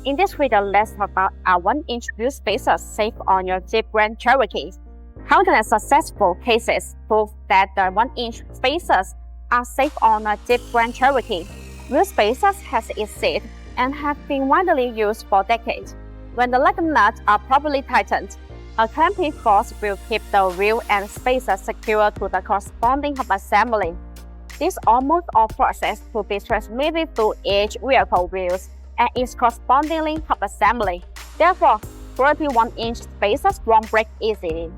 In this video, let's talk about a 1-inch wheel spacers safe on your Jeep Grand Cherokee. How can successful cases prove that the 1-inch spacers are safe on a Jeep Grand Cherokee? Wheel spacers has existed and have been widely used for decades. When the lug nuts are properly tightened, a clamping force will keep the wheel and spacer secure to the corresponding hub assembly. This almost all process to be transmitted through each vehicle wheels and its corresponding hub assembly. Therefore, quality 1-inch spacers won't break easily.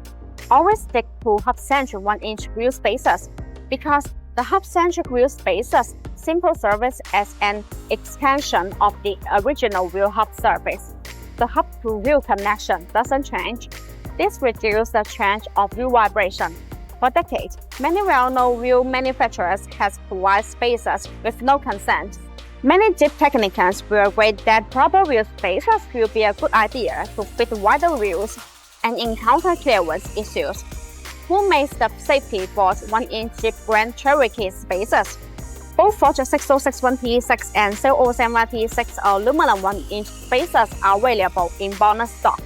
Always stick to hub-centric 1-inch wheel spacers because the hub-centric wheel spacers simply serves as an extension of the original wheel hub surface. The hub-to-wheel connection doesn't change. This reduces the chance of wheel vibration. For decades, many well-known wheel manufacturers have provided spacers with no consent. Many Jeep technicians will agree that proper wheel spacers will be a good idea to fit wider wheels and encounter clearance issues. Who makes the safety for 1-inch Jeep Grand Cherokee spacers? Both Forge 6061T6 and 007T6 aluminum 1-inch spacers are available in BONOSS stock.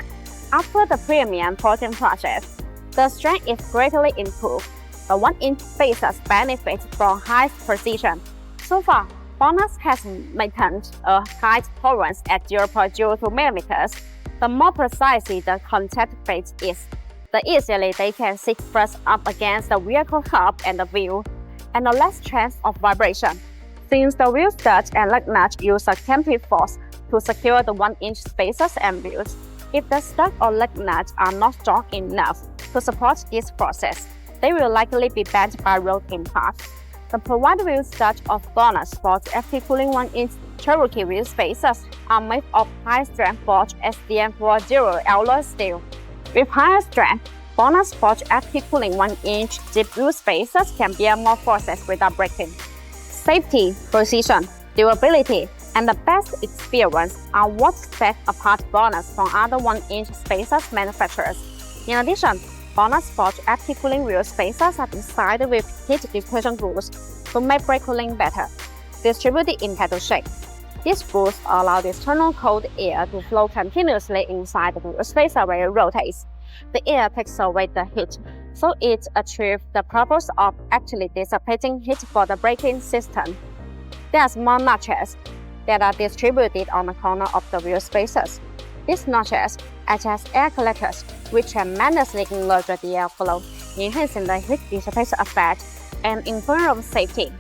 After the premium coating process, the strength is greatly improved. The 1-inch spacers benefit from high precision. So far, BONOSS has maintained a high tolerance at 0.02 mm. The more precisely the contact base is, the easily they can sit pressed up against the vehicle hub and the wheel, and the less chance of vibration. Since the wheel studs and lug nuts use a clamping force to secure the 1-inch spacers and wheels, if the stud or lug nuts are not strong enough to support this process, they will likely be bent by road impact. The provided wheel studs of BONOSS Forge active cooling 1-inch Cherokee wheel spacers are made of high-strength Forge SDM40 alloy steel. With higher strength, BONOSS Forge active cooling 1-inch Jeep wheel spacers can bear more forces without breaking. Safety, precision, durability, and the best experience are what set apart BONOSS from other 1-inch spacers manufacturers. In addition, BONOSS Forge active cooling wheel spacers are designed with heat dissipation rules to make brake cooling better, distributed in pedal shape. These rules allow the external cold air to flow continuously inside the wheel spacer when it rotates. The air takes away the heat, so it achieves the purpose of actually dissipating heat for the braking system. There are small notches that are distributed on the corner of the wheel spacers. These notches act as air collectors, which tremendously enlarge the airflow, enhancing the heat dissipation effect and improving safety.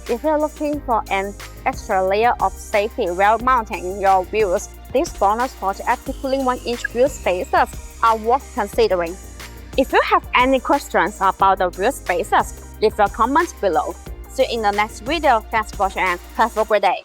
If you're looking for an extra layer of safety while mounting your wheels, these BONOSS Forge active cooling 1-inch wheel spacers are worth considering. If you have any questions about the wheel spacers, leave your comments below. See you in the next video. Thanks for watching and have a great day.